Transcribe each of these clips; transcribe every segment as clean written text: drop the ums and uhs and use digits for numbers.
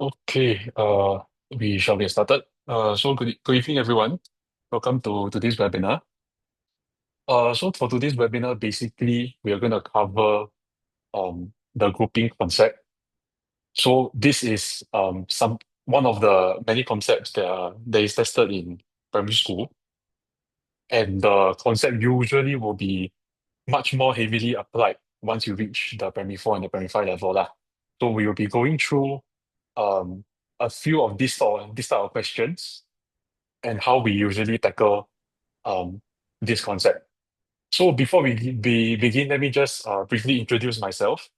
Okay, we shall get started. Good evening, everyone. Welcome to today's webinar. So for today's webinar, basically, we are going to cover the grouping concept. So this is one of the many concepts that is tested in primary school, and the concept usually will be much more heavily applied once you reach the primary four and the primary five level lah. So we will be going through um, a few of this type of questions and how we usually tackle um, this concept. So before we begin, let me just briefly introduce myself.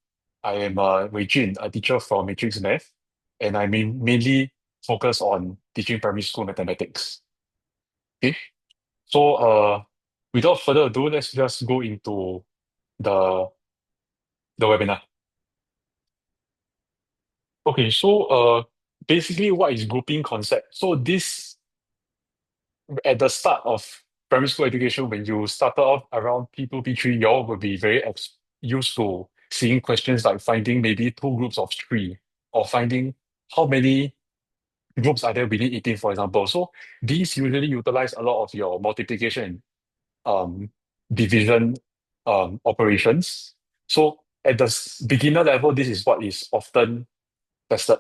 I am Wei Jun, a teacher from Matrix Math, and I mainly focus on teaching primary school mathematics. Okay, so without further ado, let's just go into the the webinar. Okay, so basically, what is grouping concept? So this at the start of primary school education, when you started off around P2, P3, you all will be very used to seeing questions like finding maybe two groups of three, or finding how many groups are there within 18, for example. So these usually utilize a lot of your multiplication um, division operations. So at the beginner level, this is what is often tested.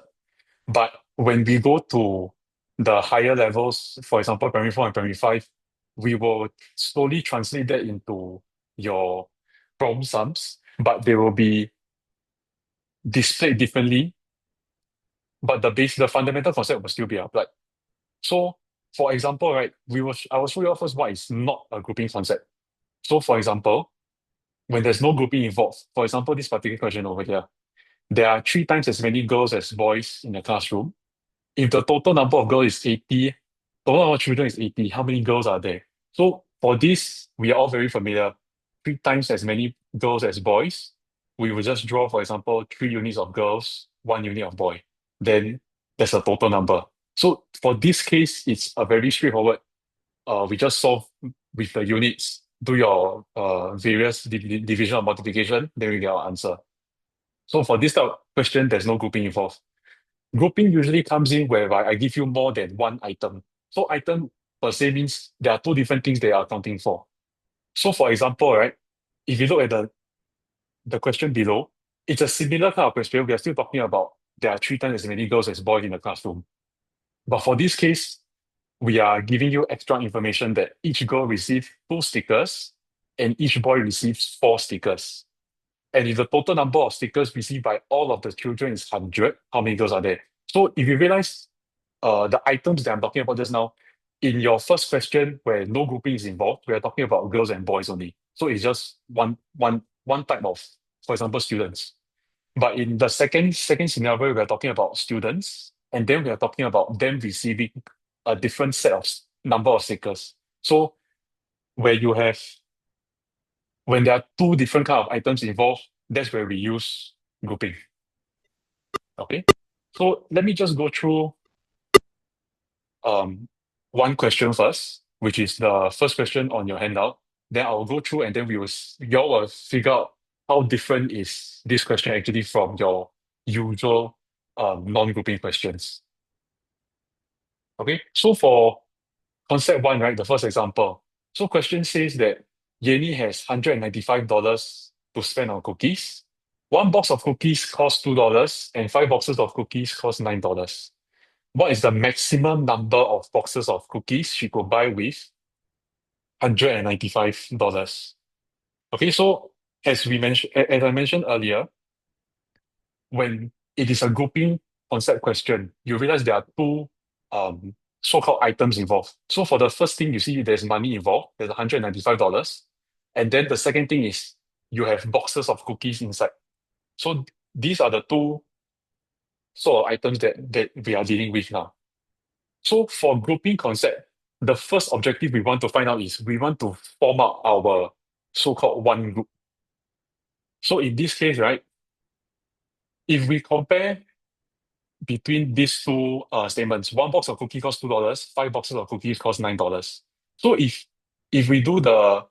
But when we go to the higher levels, for example, primary four and primary five, we will slowly translate that into your problem sums, but they will be displayed differently, but the fundamental concept will still be applied. So, for example, right, I will show you first what is not a grouping concept. So, for example, when there's no grouping involved, for example, this particular question over here, there are three times as many girls as boys in the classroom. If the total number of girls is 80, total number of children is 80, how many girls are there? So for this, we are all very familiar. Three times as many girls as boys. We will just draw, for example, three units of girls, one unit of boy. Then there's a total number. So for this case, it's a very straightforward. We just solve with the units, do your various division or multiplication, then we get our answer. So for this type of question, there's no grouping involved. Grouping usually comes in whereby I give you more than one item. So item per se means there are two different things they are accounting for. So for example, right, if you look at the question below, it's a similar kind of question. We are still talking about there are three times as many girls as boys in the classroom. But for this case, we are giving you extra information that each girl receives two stickers and each boy receives four stickers. And if the total number of stickers received by all of the children is 100, how many girls are there? So if you realize the items that I'm talking about just now, in your first question where no grouping is involved, we are talking about girls and boys only. So it's just one type of, for example, students. But in the second scenario, we are talking about students, and then we are talking about them receiving a different set of number of stickers. So where you have when there are two different kind of items involved, that's where we use grouping. Okay. So let me just go through um, one question first, which is the first question on your handout. Then I'll go through and then y'all will figure out how different is this question actually from your usual non-grouping questions. Okay, so for concept one, right, the first example. So question says that Yenny has $195 to spend on cookies. One box of cookies costs $2 and five boxes of cookies cost $9. What is the maximum number of boxes of cookies she could buy with $195? Okay, so as I mentioned earlier, when it is a grouping concept question, you realize there are two um, so-called items involved. So for the first thing, you see there's money involved, there's $195. And then the second thing is you have boxes of cookies inside. So these are the two sort of items that we are dealing with now. So for grouping concept, the first objective we want to find out is we want to form out our so-called one group. So in this case, right, if we compare between these two statements, one box of cookies costs $2, five boxes of cookies cost $9. So if we do the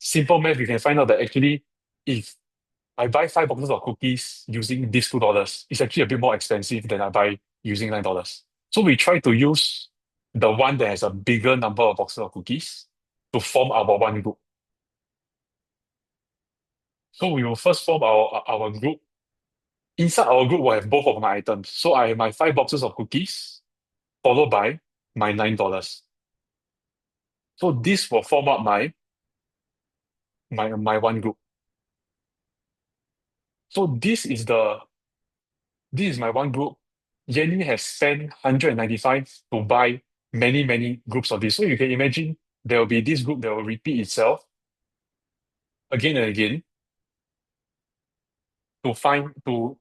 simple math, we can find out that actually if I buy 5 boxes of cookies using this $2. It's actually a bit more expensive than I buy using $9. So we try to use the one that has a bigger number of boxes of cookies to form our one group. So we will first form our group. Inside our group, we'll have both of my items. So I have my 5 boxes of cookies, followed by my $9. So this will form up my one group. So this is my one group. Yanni has spent 195 to buy many, many groups of this. So you can imagine there will be this group that will repeat itself again and again to find to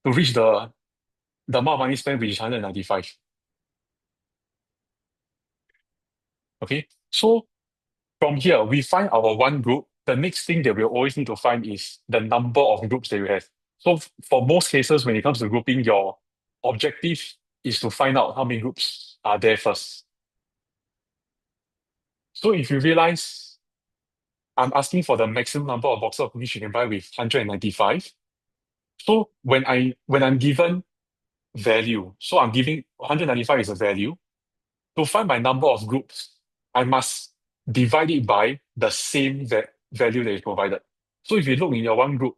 reach the amount of money spent, which is 195. Okay. So from here, we find our one group. The next thing that we'll always need to find is the number of groups that you have. So for most cases, when it comes to grouping, your objective is to find out how many groups are there first. So if you realize I'm asking for the maximum number of boxes of cookies you can buy with 195. So when I'm given value, so I'm giving 195 is a value. To find my number of groups, I must divide it by the same value that is provided. So if you look in your one group,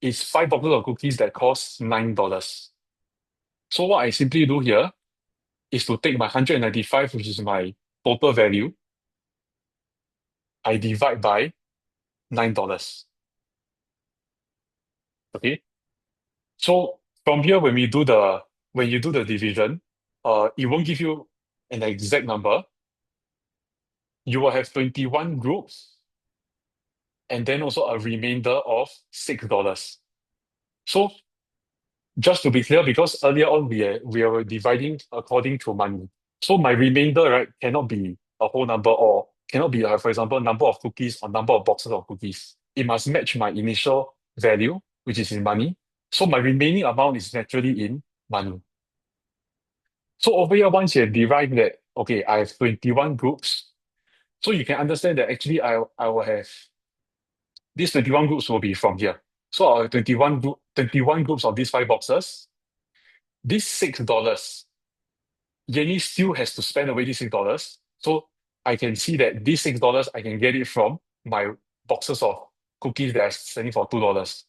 it's 5 boxes of cookies that cost $9. So what I simply do here is to take my 195, which is my total value, I divide by $9. Okay. So from here, when you do the division, it won't give you an exact number. You will have 21 groups and then also a remainder of $6. So just to be clear, because earlier on we were dividing according to money. So my remainder, right, cannot be a whole number or cannot be, for example, number of cookies or number of boxes of cookies. It must match my initial value, which is in money. So my remaining amount is naturally in money. So over here, once you have derived that, okay, I have 21 groups. So you can understand that actually I will have these 21 groups will be from here. So I'll have 21 groups of these 5 boxes. This $6, Jenny still has to spend away these $6. So I can see that these $6 I can get it from my boxes of cookies that I'm selling for $2.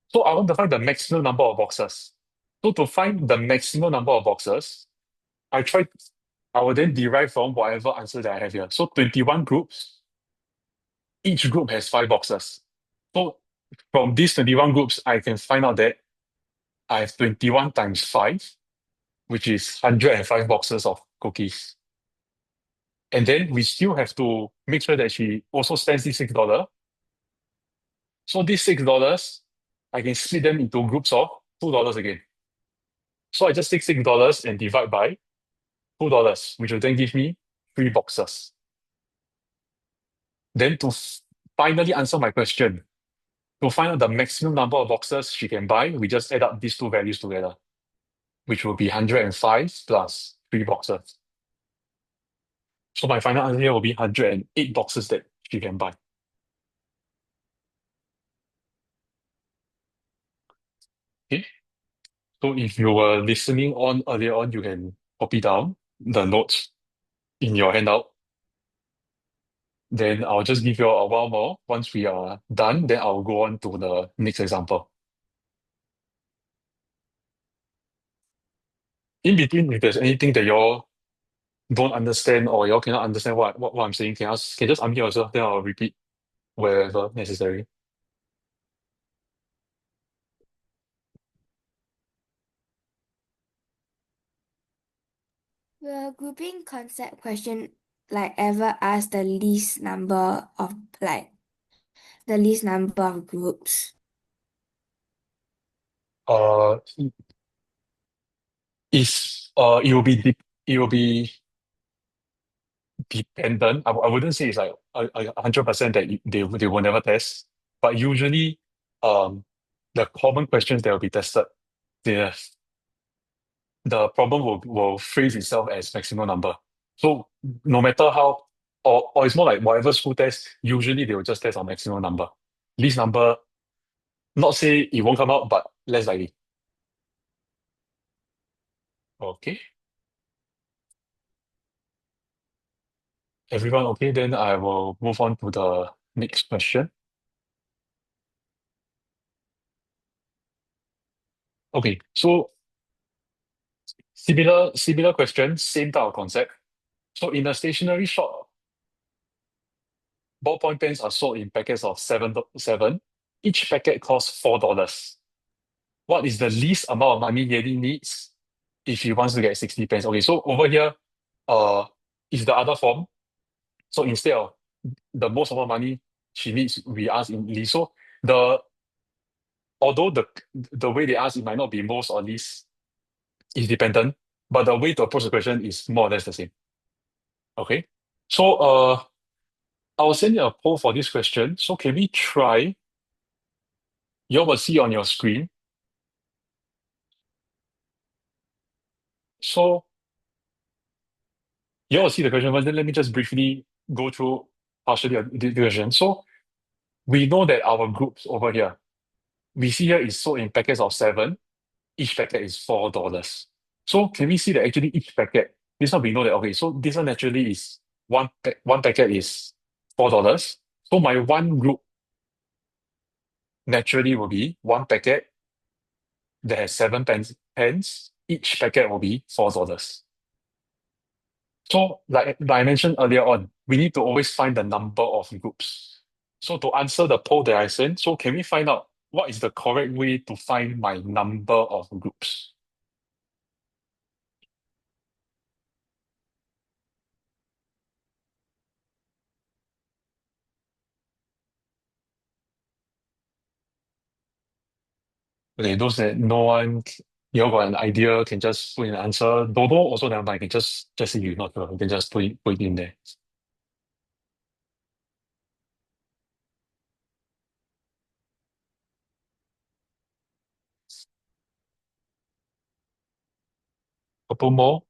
So I want to find the maximum number of boxes. So to find the maximum number of boxes, I will then derive from whatever answer that I have here. So 21 groups, each group has 5 boxes. So from these 21 groups, I can find out that I have 21 times 5, which is 105 boxes of cookies. And then we still have to make sure that she also spends this $6. So these $6, I can split them into groups of $2 again. So I just take $6 and divide by $2, which will then give me 3 boxes. Then to finally answer my question, to find out the maximum number of boxes she can buy, we just add up these two values together, which will be 105 plus 3 boxes. So my final answer here will be 108 boxes that she can buy. Okay. So if you were listening on earlier on, you can copy down the notes in your handout. Then I'll just give you a while more. Once we are done, then I'll go on to the next example. In between, if there's anything that y'all don't understand or y'all cannot understand what I'm saying, can just unmute yourself, then I'll repeat wherever necessary. Will grouping concept question like ever ask the least number of groups? Uh, it will be dependent. I wouldn't say it's like 100% that they will never test, but usually, the common questions that will be tested, the problem will phrase itself as maximum number. So no matter how, or it's more like whatever school test, usually they will just test on maximum number. least number, not say it won't come out, but less likely. Okay. Everyone okay? Then I will move on to the next question. Okay, so similar question, same type of concept. So in a stationery shop, ballpoint pens are sold in packets of seven. Each packet costs $4. What is the least amount of money Yeti needs if he wants to get 60 pens? Okay, so over here, uh, is the other form. So instead of the most amount of money she needs, we ask in least. So the although the way they ask it might not be most or least is dependent, but the way to approach the question is more or less the same. Okay. So I will send you a poll for this question. So can we try? You all will see on your screen. So you all will see the question, but then let me just briefly go through partially the question. So we know that our groups over here, we see here is sold in packets of seven. Each packet is $4. So can we see that actually each packet, this one we know that, okay, so this one naturally is one packet is $4. So my one group naturally will be one packet that has seven pens. Each packet will be $4. So like I mentioned earlier on, we need to always find the number of groups. So to answer the poll that I sent, so can we find out what is the correct way to find my number of groups? Okay, those that no one, you all got an idea, can just put in an answer. Don't know also never mind, can just say you not sure. You can just put it in there. Couple more.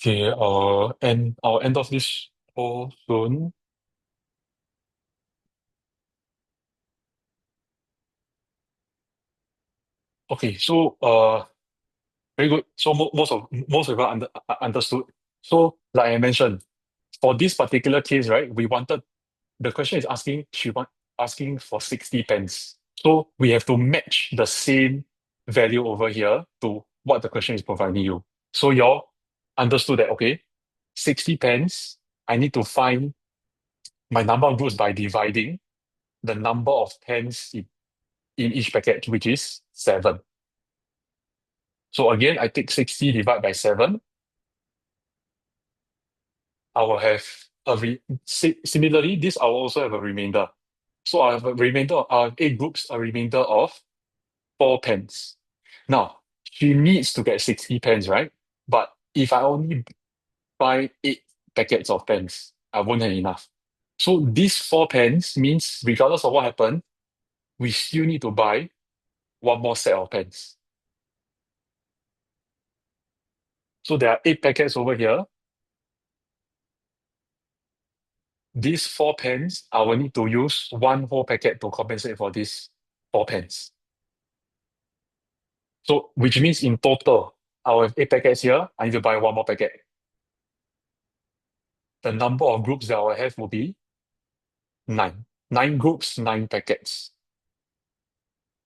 Okay, and I'll end off this poll soon. Okay, so very good. So most of you understood. So like I mentioned, for this particular case, right, we wanted the question is asking for 60 pence. So we have to match the same value over here to what the question is providing you. So y'all understood that, okay, 60 pence, I need to find my number of groups by dividing the number of pens in each packet, which is seven. So again, I take 60 divided by seven. I will have similarly, this I will also have a remainder. So I have a remainder, I have eight groups, a remainder of four pens. Now, she needs to get 60 pens, right? But if I only buy eight packets of pens, I won't have enough. So these four pens means regardless of what happened, we still need to buy one more set of pens. So there are eight packets over here. These four pens, I will need to use one whole packet to compensate for these four pens. So which means in total, I will have eight packets here. I need to buy one more packet. The number of groups that I will have will be nine. Nine groups, nine packets.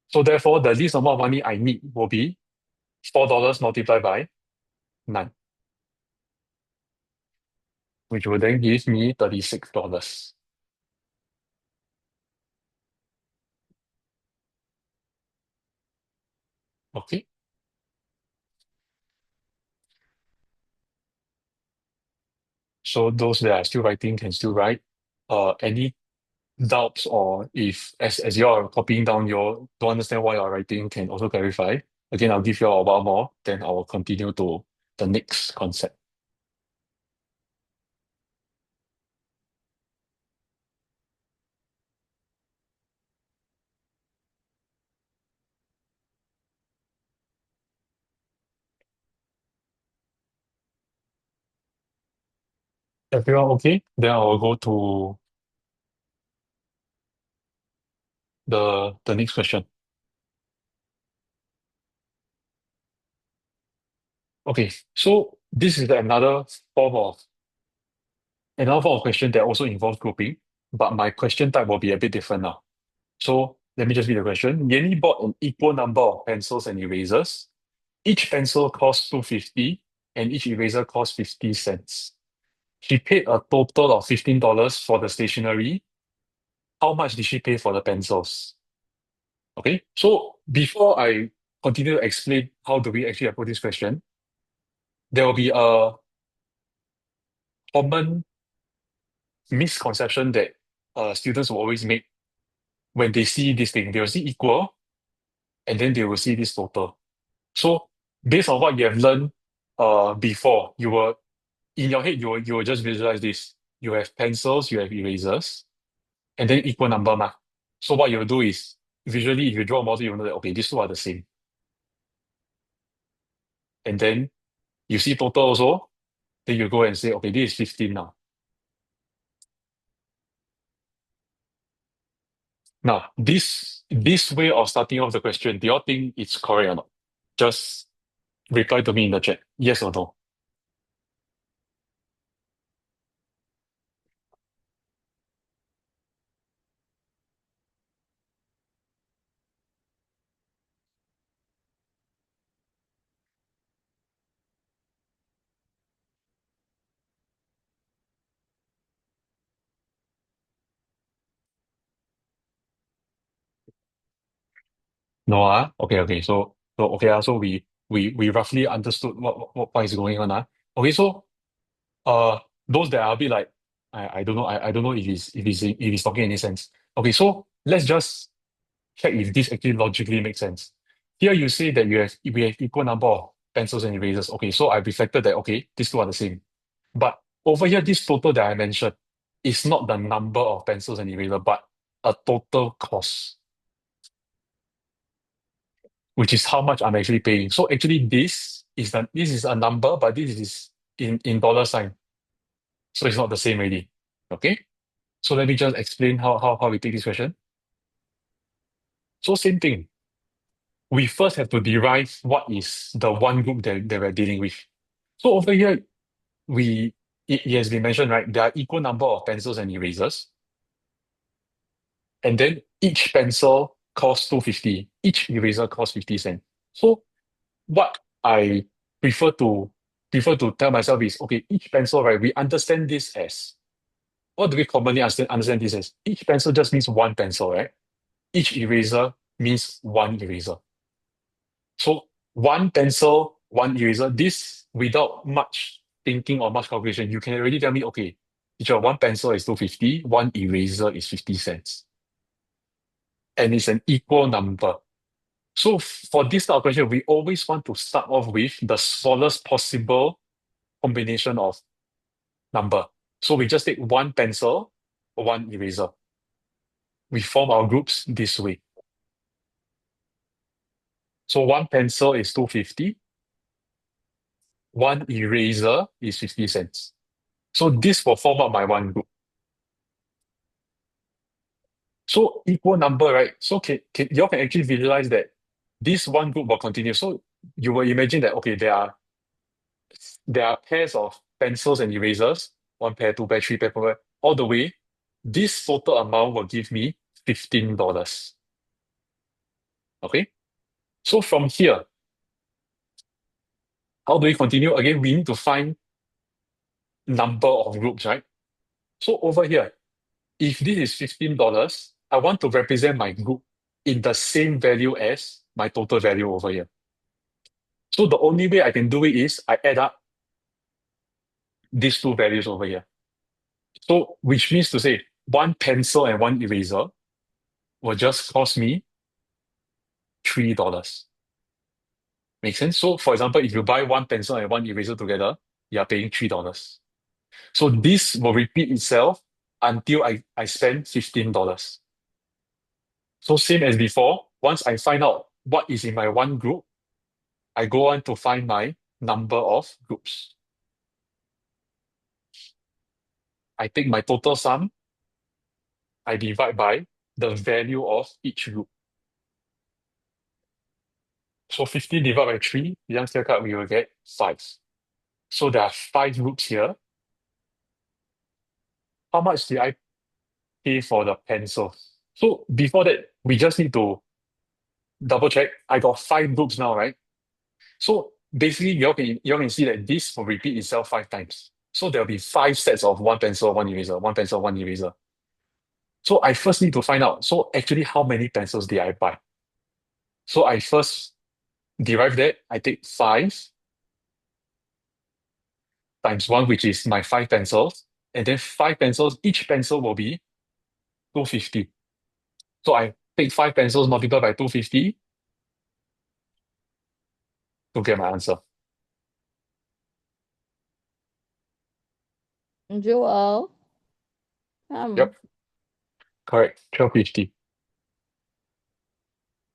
So therefore, the least amount of money I need will be $4 multiplied by nine, which will then give me $36. Okay. So those that are still writing can still write. Any doubts or if as you're copying down, you don't understand why you're writing, can also clarify. Again, I'll give you a while more, then I will continue to the next concept. Everyone okay? Then I will go to the next question. Okay, so this is form of another form of question that also involves grouping, but my question type will be a bit different now. So let me just read the question. Yanni bought an equal number of pencils and erasers. Each pencil costs 250 and each eraser costs 50 cents. She paid a total of $15 for the stationery. How much did she pay for the pencils? Okay, so before I continue to explain how do we actually approach this question, there will be a common misconception that students will always make when they see this thing. They will see equal and then they will see this total. So based on what you have learned before, in your head you will just visualize this. You have pencils, you have erasers, and then equal number ma. So what you'll do is visually if you draw a model, you know that okay, these two are the same. And then you see total also, then you go and say, okay, this is 15 now. Now, this way of starting off the question, do you all think it's correct or not? Just reply to me in the chat, yes or no. No, okay, okay. So okay, so we roughly understood what is going on. Okay, so uh those that are a bit like I don't know, I don't know if he's talking any sense. Okay, so let's just check if this actually logically makes sense. Here you say that we have equal number of pencils and erasers. Okay, so I reflected that okay, these two are the same. But over here, this total that I mentioned is not the number of pencils and eraser, but a total cost, which is how much I'm actually paying. So actually, this is a number, but this is in dollar sign. So it's not the same already. Okay. So let me just explain how we take this question. So same thing. We first have to derive what is the one group that we're dealing with. So over here, it has been mentioned, right? There are equal number of pencils and erasers. And then each pencil costs 250, each eraser costs 50 cents. So what I prefer to prefer to tell myself is okay, each pencil, right? We understand this as what do we commonly understand this as? Each pencil just means one pencil, right? Each eraser means one eraser. So one pencil, one eraser, this without much thinking or much calculation, you can already tell me, okay, teacher, one pencil is 250, one eraser is 50 cents. And it's an equal number. So for this type of question, we always want to start off with the smallest possible combination of number. So we just take one pencil, one eraser. We form our groups this way. So one pencil is 250, one eraser is 50 cents. So this will form up my one group. So equal number, right? So you all can actually visualize that this one group will continue. So you will imagine that okay, there are pairs of pencils and erasers, one pair, two pair, three pair, four pair, all the way. This total amount will give me $15. Okay. So from here, how do we continue? Again, we need to find number of groups, right? So over here, if this is $15, I want to represent my group in the same value as my total value over here. So the only way I can do it is I add up these two values over here. So which means to say one pencil and one eraser will just cost me $3. Make sense? So for example, if you buy one pencil and one eraser together, you are paying $3. So this will repeat itself until I spend $15. So same as before, once I find out what is in my one group, I go on to find my number of groups. I take my total sum, I divide by the value of each group. So 50 divided by 3, young clear cut, we will get 5. So there are 5 groups here. How much did I pay for the pencils? So before that, we just need to double check. I got 5 groups now, right? So basically, you all can see that this will repeat itself 5 times. So there'll be 5 sets of one pencil, one eraser, one pencil, one eraser. So I first need to find out, so actually how many pencils did I buy? So I first derive that. I take 5 times 1, which is my 5 pencils. And then 5 pencils, each pencil will be 250. So I take 5 pencils multiplied by 250 to get my answer. Joel. Yep, correct. 1250.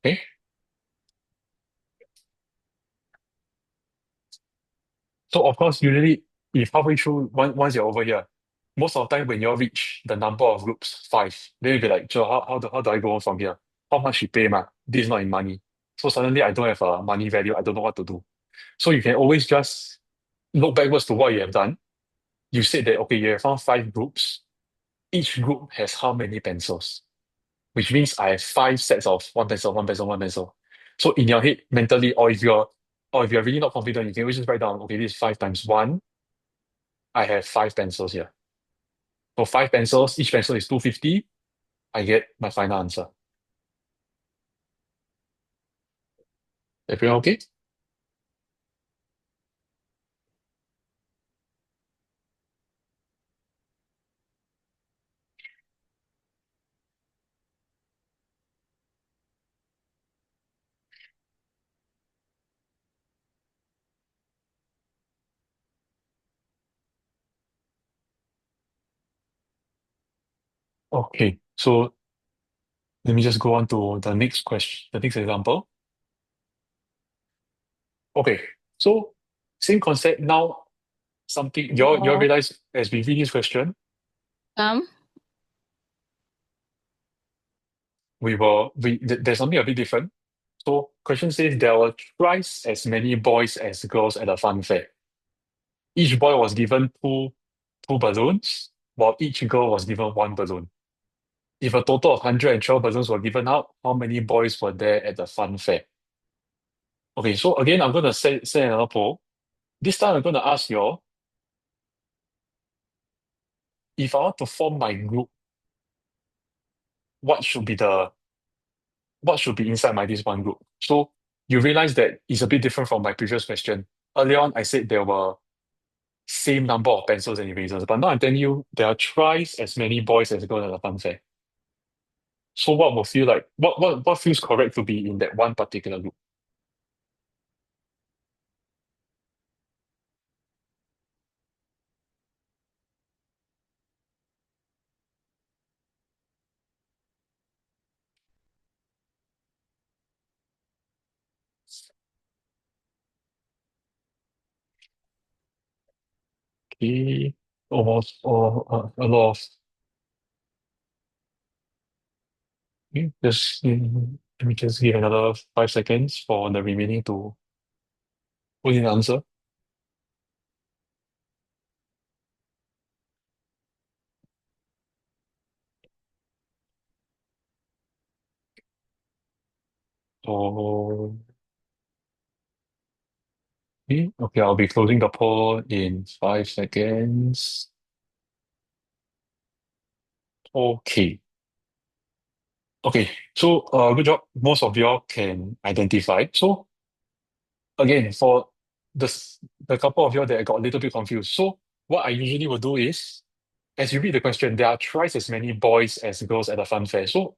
Okay. So of course, usually if halfway through, once you're over here, most of the time when you reach the number of groups 5, then you'll be like, Joe, how do I go on from here? How much you pay, ma? This is not in money. So suddenly I don't have a money value. I don't know what to do. So you can always just look backwards to what you have done. You said that, okay, you have found 5 groups. Each group has how many pencils? Which means I have 5 sets of one pencil, one pencil, one pencil. So in your head, mentally, or if you're really not confident, you can always just write down, okay, this is 5 times 1. I have 5 pencils here. So 5 pencils, each pencil is 250. I get my final answer. Everyone okay? Okay, so let me just go on to the next question, the next example. Okay, so same concept. Now, something you all Joel. realize as we read this question, Um, there's something a bit different. So question says there were twice as many boys as girls at a fun fair. Each boy was given two balloons, while each girl was given one balloon. If a total of 112 balloons were given out, how many boys were there at the fun fair? Okay, so again, I'm going to say another poll. This time I'm going to ask you all, if I want to form my group, what should be the what should be inside my this one group? So you realize that it's a bit different from my previous question. Earlier on, I said there were same number of pencils and erasers, but now I'm telling you there are twice as many boys as girls at the fun fair. So what will feel like what feels correct to be in that one particular group? Okay, almost or a lot of okay, let me just give another 5 seconds for the remaining to put in the answer. So okay, I'll be closing the poll in 5 seconds. Okay. Okay. So good job. Most of y'all can identify. So again, for the couple of y'all that got a little bit confused. So what I usually will do is, as you read the question, there are twice as many boys as girls at the fun fair. So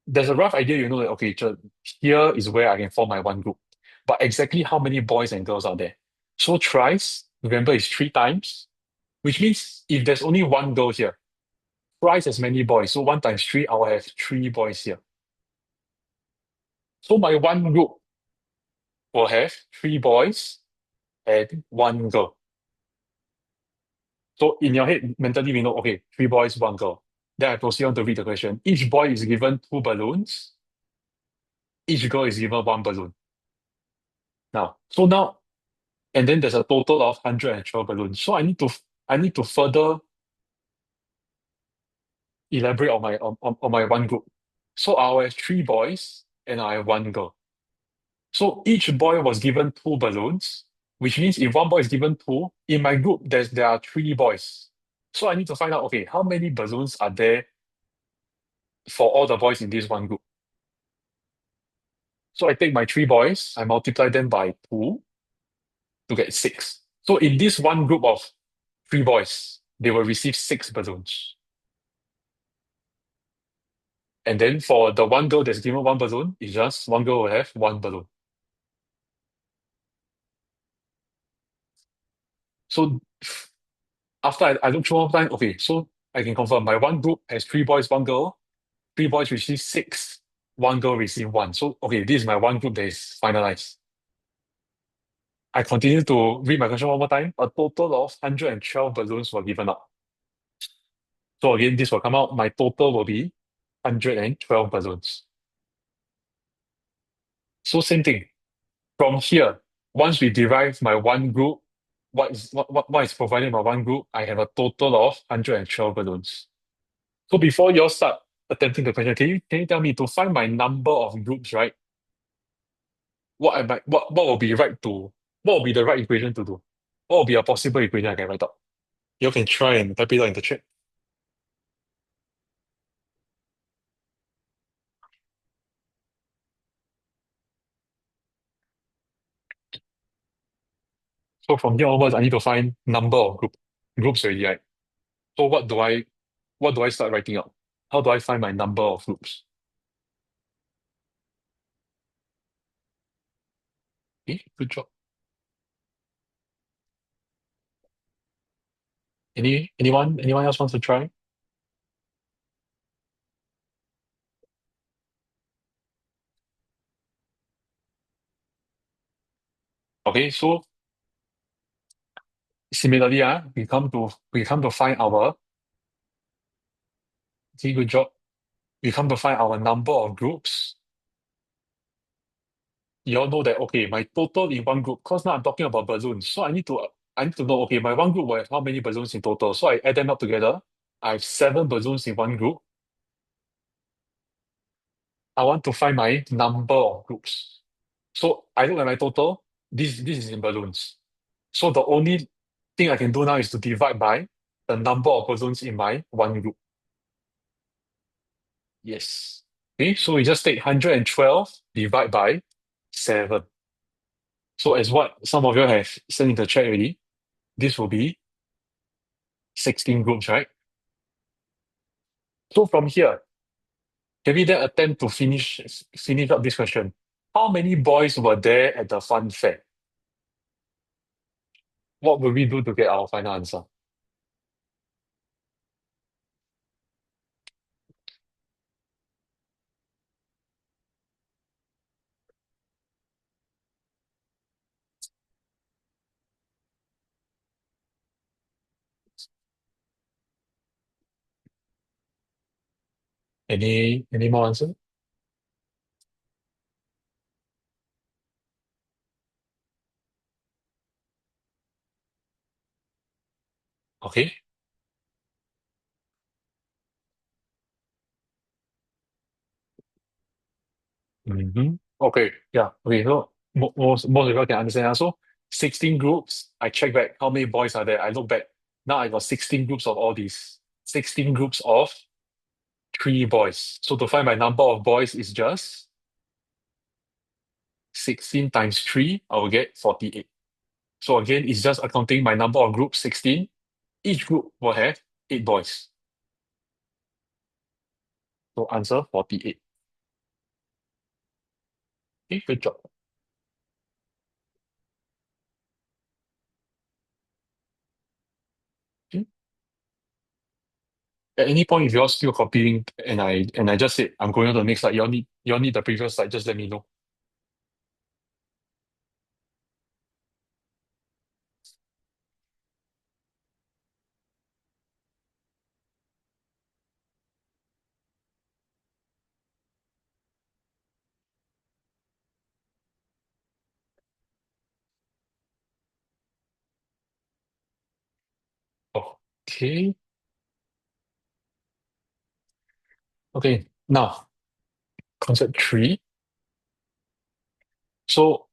there's a rough idea, that, okay, here is where I can form my one group. But exactly how many boys and girls are there? So thrice, remember, is 3 times, which means if there's only one girl here, twice as many boys. So 1 times 3, I will have 3 boys here. So my one group will have 3 boys and 1 girl. So in your head, mentally, we know, okay, three boys, one girl. Then I proceed on to read the question. Each boy is given two balloons. Each girl is given one balloon. Now, and then there's a total of 112 balloons. So I need to further elaborate on my one group. So I have three boys and I have one girl. So each boy was given two balloons, which means if one boy is given two, in my group there are three boys. So I need to find out, okay, how many balloons are there for all the boys in this one group? So I take my three boys, I multiply them by two to get six. So in this one group of three boys, they will receive six balloons. And then for the one girl that's given one balloon, it's just one girl will have one balloon. So after I look through one time, okay, so I can confirm my one group has three boys, one girl. Three boys receive six, one girl receive one. So, okay, this is my one group that is finalized. I continue to read my question one more time. A total of 112 balloons were given out. So again, this will come out. My total will be 112 balloons. So same thing. From here, once we derive my one group, what is provided in my one group, I have a total of 112 balloons. So before you all start attempting the question, can you tell me to find my number of groups, right? What will be what will be the right equation to do? What will be a possible equation I can write out? You can try and type it out in the chat. So from here onwards, I need to find number of groups already, right? So what do I start writing out? How do I find my number of groups? Okay, good job. Anyone else wants to try? Okay, so similarly, we come to find our okay, good job. We come to find our number of groups. You all know that okay, my total in one group, because now I'm talking about balloons. So I need to know, okay, my one group will have how many balloons in total. So I add them up together. I have seven balloons in one group. I want to find my number of groups. So I look at my total. This is in balloons. So the only thing I can do now is to divide by the number of balloons in my one group. Yes. Okay, so we just take 112 divide by 7. So as what some of you have sent in the chat already, this will be 16 groups, right? So from here, can we then attempt to finish up this question? How many boys were there at the fun fair? What will we do to get our final answer? Any more answer? Okay. Okay. Yeah. Okay. So most of you can understand. So 16 groups. I check back how many boys are there. I look back. Now I got 16 groups of all these. 16 groups of three boys. So to find my number of boys is just 16 times 3. I will get 48. So again, it's just accounting my number of groups, 16. Each group will have 8 boys. So answer 48. Okay, good job. Okay. At any point, if you're still copying and I just said I'm going on to the next slide, you all need the previous slide, just let me know. Okay. Okay. Now, concept three. So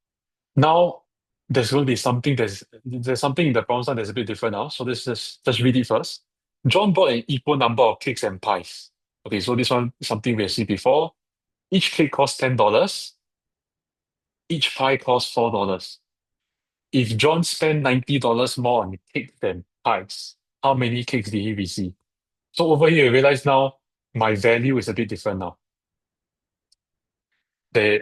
now there's going to be something there's something in the problem side that's a bit different now. So let's just read it first. John bought an equal number of cakes and pies. Okay, so this one is something we have seen before. Each cake costs $10. Each pie costs $4. If John spent $90 more on cakes than pies, how many cakes did he receive? So over here, you realize now my value is a bit different now. They,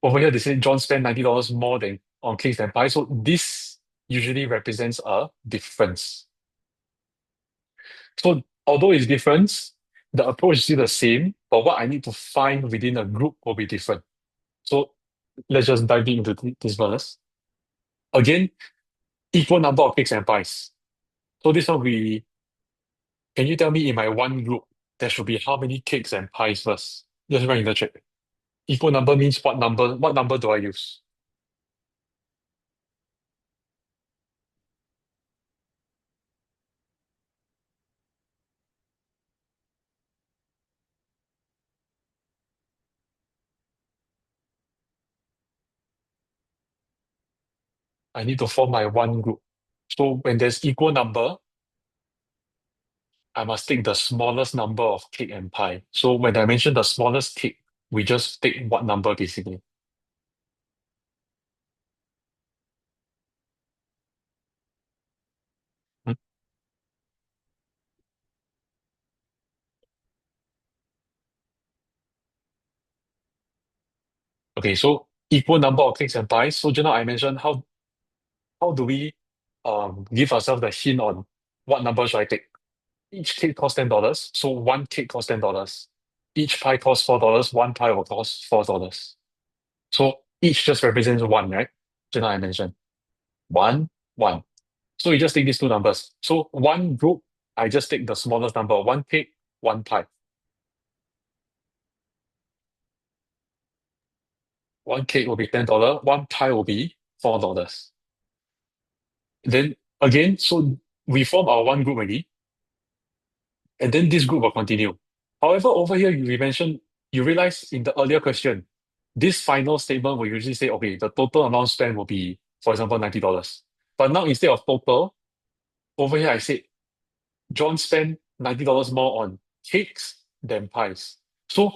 over here, they say John spent $90 more than on cakes than pies. So this usually represents a difference. So although it's different, the approach is still the same, but what I need to find within a group will be different. So let's just dive into this verse. Again, equal number of cakes and pies. So this one can you tell me in my one group, there should be how many cakes and pies first? Just write in the chat. Equal number means what number do I use? I need to form my one group. So when there's equal number, I must take the smallest number of cake and pie. So when I mention the smallest cake, we just take what number basically. Hmm? Okay, so equal number of cakes and pies. So just now I mentioned how do we give ourselves the hint on what number should I take? Each cake costs $10, so one cake costs $10. Each pie costs $4, one pie will cost $4. So each just represents one, right? Just now I mentioned. One, one. So you just take these two numbers. So one group, I just take the smallest number, one cake, one pie. One cake will be $10, one pie will be $4. Then again, so we form our one group already, and then this group will continue. However, over here, we mentioned, you realize in the earlier question, this final statement will usually say, okay, the total amount spent will be, for example, $90. But now instead of total, over here I said, John spent $90 more on cakes than pies. So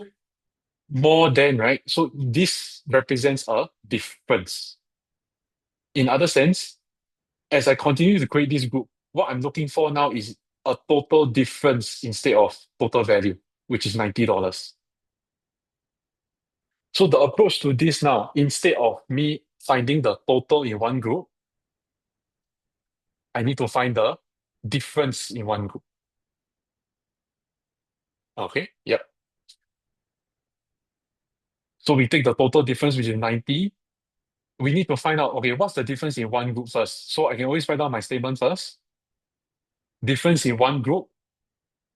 more than, right? So this represents a difference. In other sense, as I continue to create this group, what I'm looking for now is a total difference instead of total value, which is $90. So the approach to this now, instead of me finding the total in one group, I need to find the difference in one group. Okay, yep. So we take the total difference, which is 90. We need to find out, okay, what's the difference in one group first? So I can always write down my statement first. Difference in one group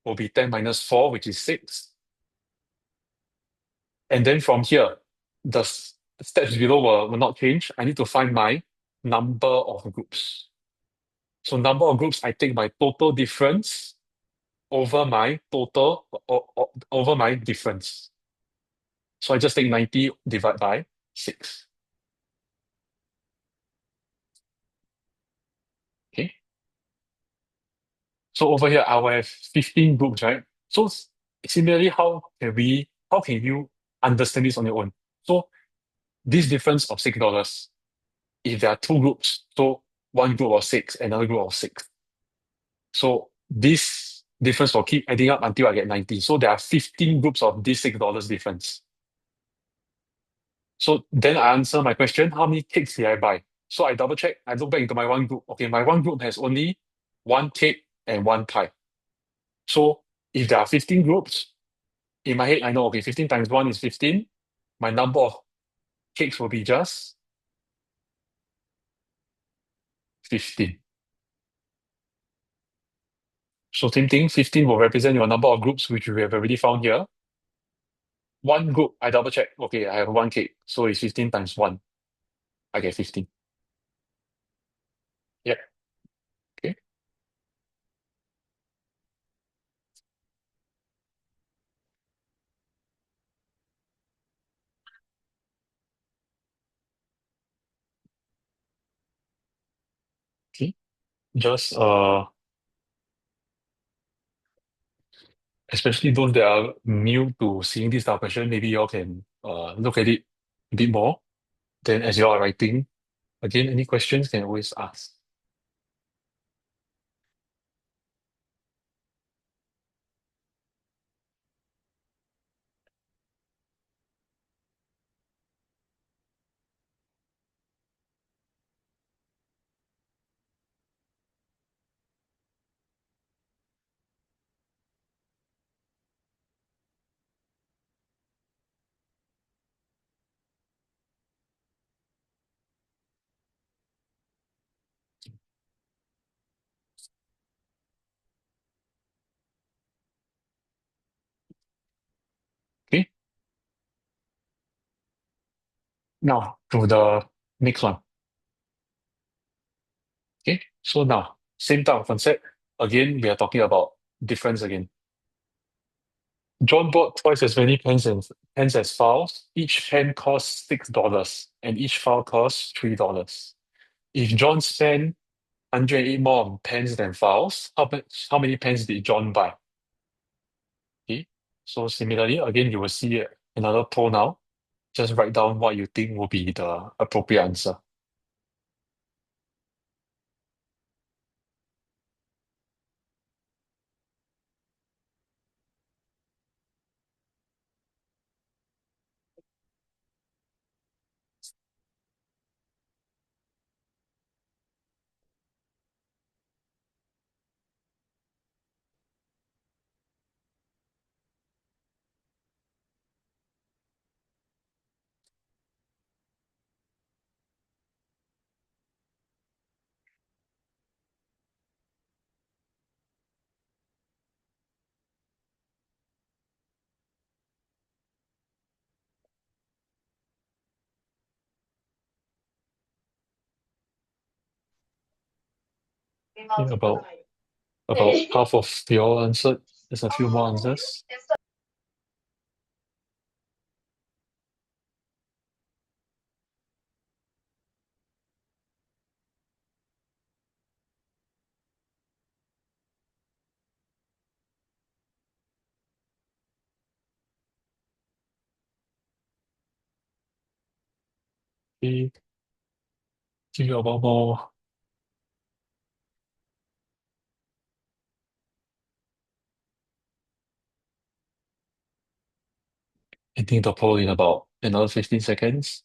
will be 10 minus 4, which is 6. And then from here, the steps below will not change. I need to find my number of groups. So number of groups, I take my total difference over my over my difference. So I just take 90 divided by 6. Okay. So over here, I will have 15 groups, right? So similarly, how can you understand this on your own? So this difference of $6, if there are two groups, so one group of 6, another group of 6. So this difference will keep adding up until I get 90. So there are 15 groups of this $6 difference. So then I answer my question, how many cakes did I buy? So I double check, I look back into my one group. Okay, my one group has only one cake and one pie. So if there are 15 groups, in my head, I know, okay, 15 times 1 is 15. My number of cakes will be just 15. So same thing, 15 will represent your number of groups, which we have already found here. One group, I double check. Okay, I have one cake. So it's 15 times 1. I get 15. Yep. Okay. just especially those that are new to seeing this type of question, maybe you all can look at it a bit more. Then as you all are writing, again, any questions can always ask. Okay, now to the next one. Okay, so now same type of concept. Again, we are talking about difference again. John bought twice as many pens as files. Each pen costs $6, and each file costs $3. If John spent 108 more on pens than files, how many pens did John buy? Okay, so similarly, again, you will see another poll now. Just write down what you think will be the appropriate answer. Yeah, about half of your answered. There's a few more answers. Okay, give you about more. I think the poll in about another 15 seconds.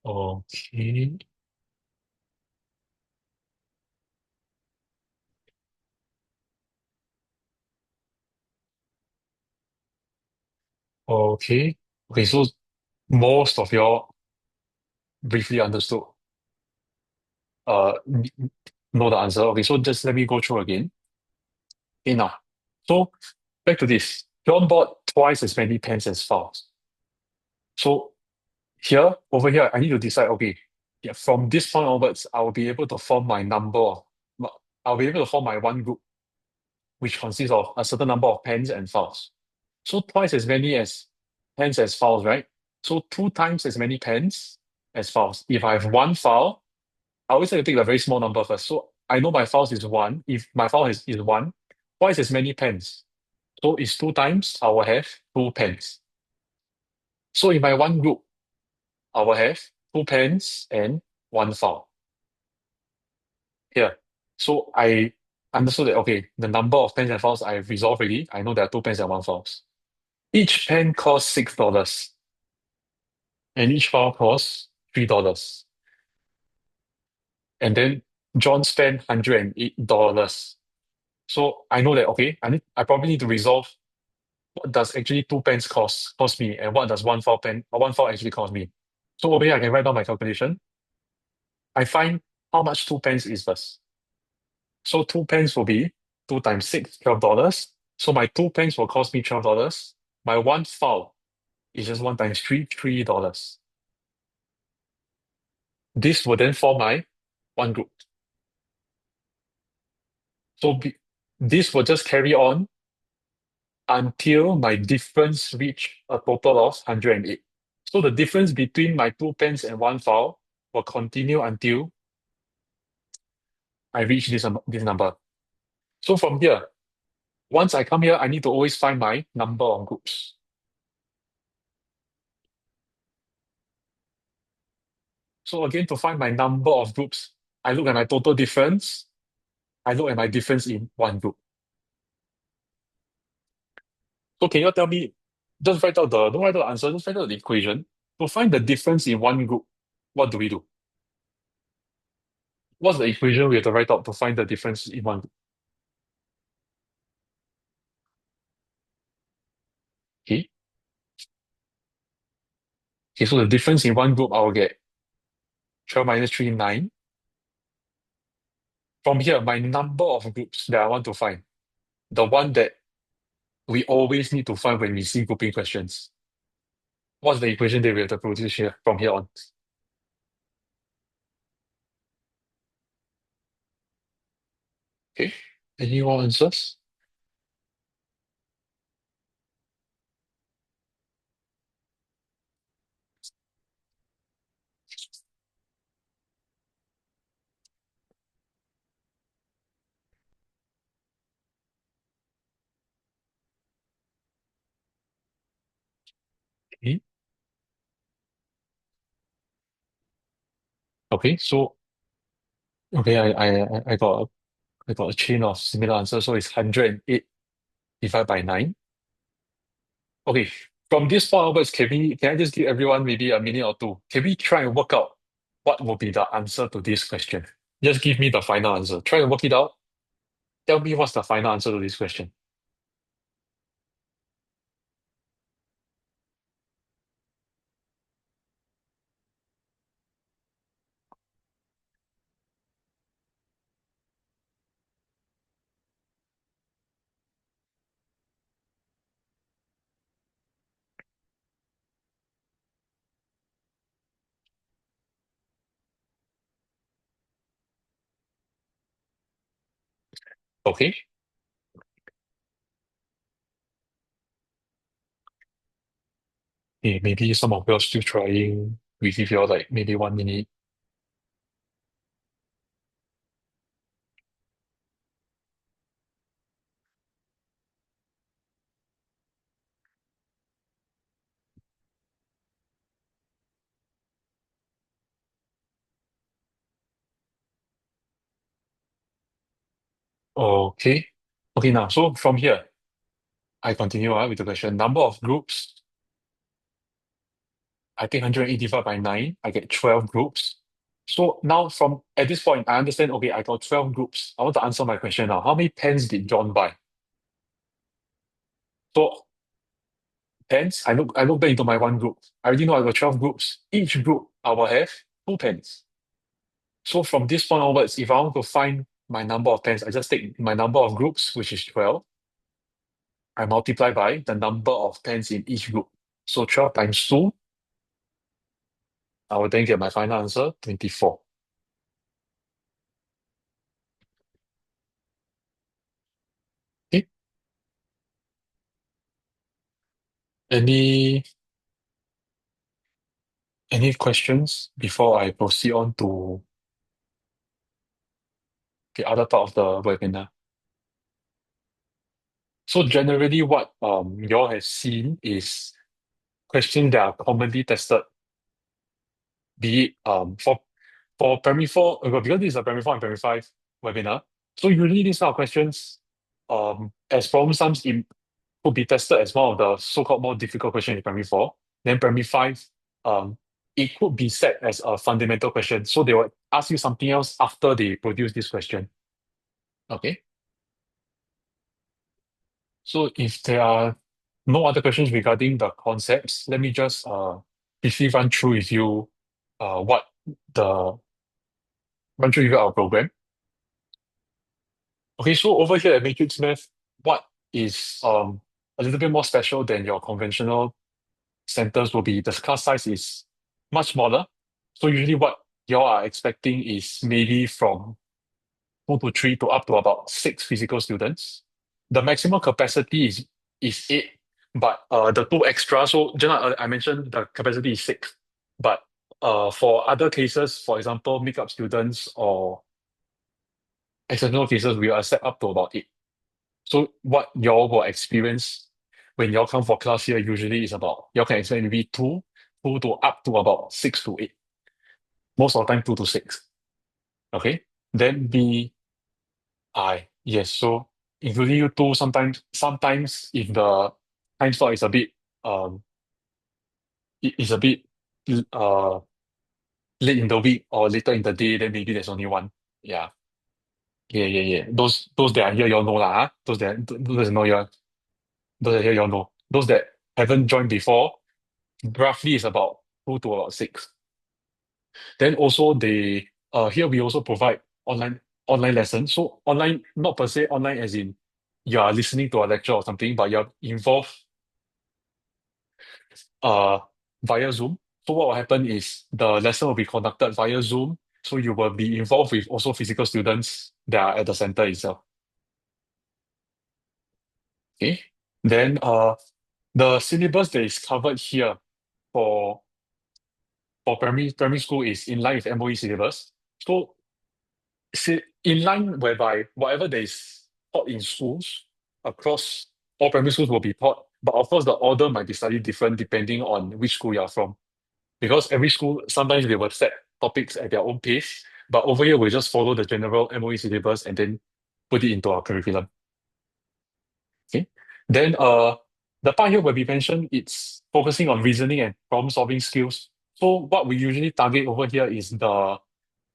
Okay. Okay. Okay, so most of y'all briefly understood n- know the answer. Okay, so just let me go through again. Okay, now. So back to this. John bought twice as many pens as files. So over here, I need to decide, okay, yeah, from this point onwards, I will be able to form my number I'll be able to form my one group, which consists of a certain number of pens and files. So twice as many as pens as files, right? So two times as many pens as files. If I have one file, I always like to take a very small number first. So I know my files is one. If my file is one, twice as many pens. So it's two times, I will have two pens. So in my one group, I will have two pens and one file. Here. So I understood that, okay, the number of pens and files I've resolved already. I know there are two pens and one files. Each pen costs $6, and each file costs $3. And then John spent $108. So I know that, okay, I probably need to resolve what does actually two pens cost me, and what does one file actually cost me. So over here I can write down my calculation. I find how much two pens is first. So two pens will be two times six, $12. So my two pens will cost me $12. My one file is just one times three, $3. This will then form my one group. So this will just carry on until my difference reach a total of 108. So the difference between my 2 pence and 1 file will continue until I reach this number. So from here, once I come here, I need to always find my number of groups. So again, to find my number of groups, I look at my total difference. I look at my difference in one group. So can you tell me, don't write out the answer, just write out the equation. To find the difference in one group, what do we do? What's the equation we have to write out to find the difference in one group? Okay. Okay, so the difference in one group, I will get 12 minus 3, 9. From here, my number of groups that I want to find, the one that we always need to find when we see grouping questions. What's the equation that we have to produce here from here on? Okay. Any more answers? Okay. Okay. So okay, I got a chain of similar answers. So it's 108 divided by 9. Okay. From this point onwards, can I just give everyone maybe a minute or two? Can we try and work out what will be the answer to this question? Just give me the final answer. Try and work it out. Tell me what's the final answer to this question. Okay. Okay, maybe some of you are still trying. We give you all like maybe 1 minute. Okay. Okay, now, so from here, I continue with the question. Number of groups, I take 185 by 9, I get 12 groups. So now from at this point, I understand, okay, I got 12 groups. I want to answer my question now. How many pens did John buy? So pens, I look back into my one group. I already know I got 12 groups. Each group I will have 2 pens. So from this point onwards, if I want to find my number of pens, I just take my number of groups, which is 12. I multiply by the number of pens in each group. So 12 times 2, I will then get my final answer, 24. Okay. Any questions before I proceed on to the other part of the webinar? So generally what you all have seen is questions that are commonly tested, be it for primary 4, because this is a primary 4 and primary 5 webinar. So usually these kind of questions, as problem sums could be tested as one of the so-called more difficult questions in primary 4. Then primary 5, it could be set as a fundamental question. So they will ask you something else after they produce this question. Okay. So if there are no other questions regarding the concepts, let me just briefly run through with you what the run through with you our program. Okay, so over here at Matrix Math, what is a little bit more special than your conventional centers will be the class size is much smaller. So usually what you all are expecting is maybe from 2 to 3 to up to about 6 physical students. The maximum capacity is 8, but the two extra. So just now I mentioned the capacity is 6, but for other cases, for example, makeup students or exceptional cases, we will accept up to about 8. So what y'all will experience when y'all come for class here usually is about y'all can expect maybe two to up to about 6 to 8. Most of the time 2 to 6. Okay. Then yes. So including you two, sometimes if the time slot is a bit um is a bit uh late in the week or later in the day, then maybe there's only one. Yeah. Yeah. Those that are here, y'all know lah. Huh? Those that know you those that are here, y'all know. Those that haven't joined before, roughly is about 2 to about 6. Then also they here we also provide online lessons. So online, not per se online as in you are listening to a lecture or something, but you're involved uh via Zoom. So what will happen is the lesson will be conducted via Zoom. So you will be involved with also physical students that are at the center itself. Okay. Then the syllabus that is covered here for primary school is in line with MOE syllabus. So in line whereby whatever that is taught in schools across all primary schools will be taught, but of course the order might be slightly different depending on which school you're from. Because every school sometimes they will set topics at their own pace, but over here we just follow the general MOE syllabus and then put it into our curriculum. Okay. Then the part here where we mentioned it's focusing on reasoning and problem solving skills. So what we usually target over here is the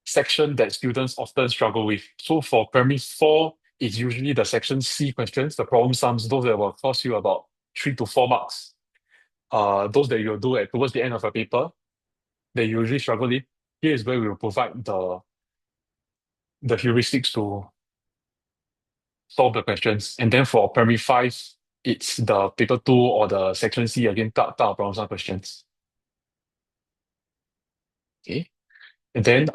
section that students often struggle with. So for primary four, it's usually the section C questions, the problem sums, those that will cost you about 3 to 4 marks. Those that you'll do at towards the end of a paper that you usually struggle with. Here is where we will provide the heuristics to solve the questions. And then for primary five, it's the paper two or the section C again, type of problem sum questions. Okay. And then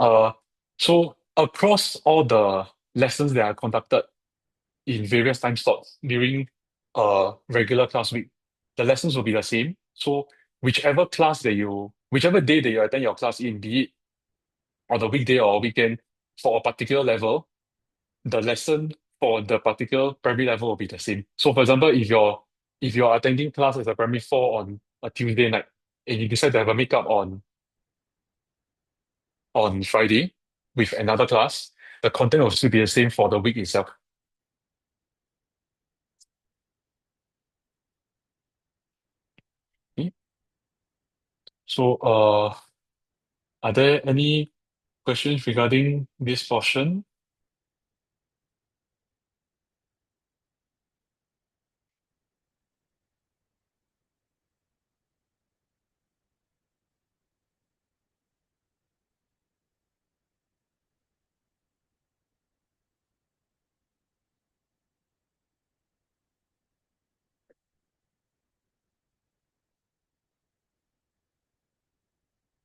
so across all the lessons that are conducted in various time slots during regular class week, the lessons will be the same. So whichever day that you attend your class in, be it on the weekday or weekend, for a particular level, the lesson for the particular primary level will be the same. So for example, if you're attending class as a primary four on a Tuesday night and you decide to have a makeup on Friday with another class, the content will still be the same for the week itself. Okay. So are there any questions regarding this portion?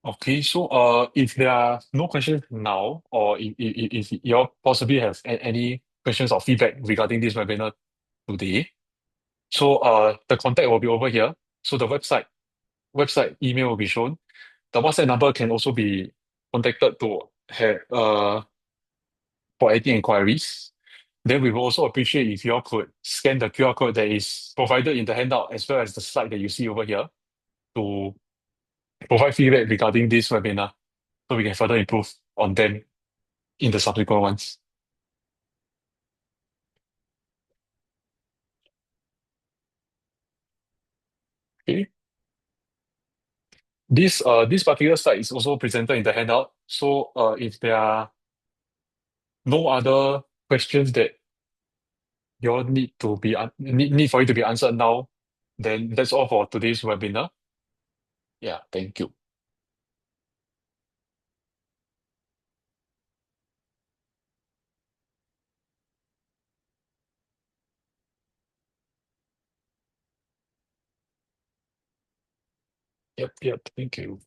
Okay, so if there are no questions now, or if you all possibly have any questions or feedback regarding this webinar today, so the contact will be over here. So the website email will be shown. The WhatsApp number can also be contacted to have for any inquiries. Then we will also appreciate if you all could scan the QR code that is provided in the handout as well as the slide that you see over here to provide feedback regarding this webinar so we can further improve on them in the subsequent ones. Okay. This particular slide is also presented in the handout. So if there are no other questions that you all need for it to be answered now, then that's all for today's webinar. Yeah, thank you. Yep, thank you.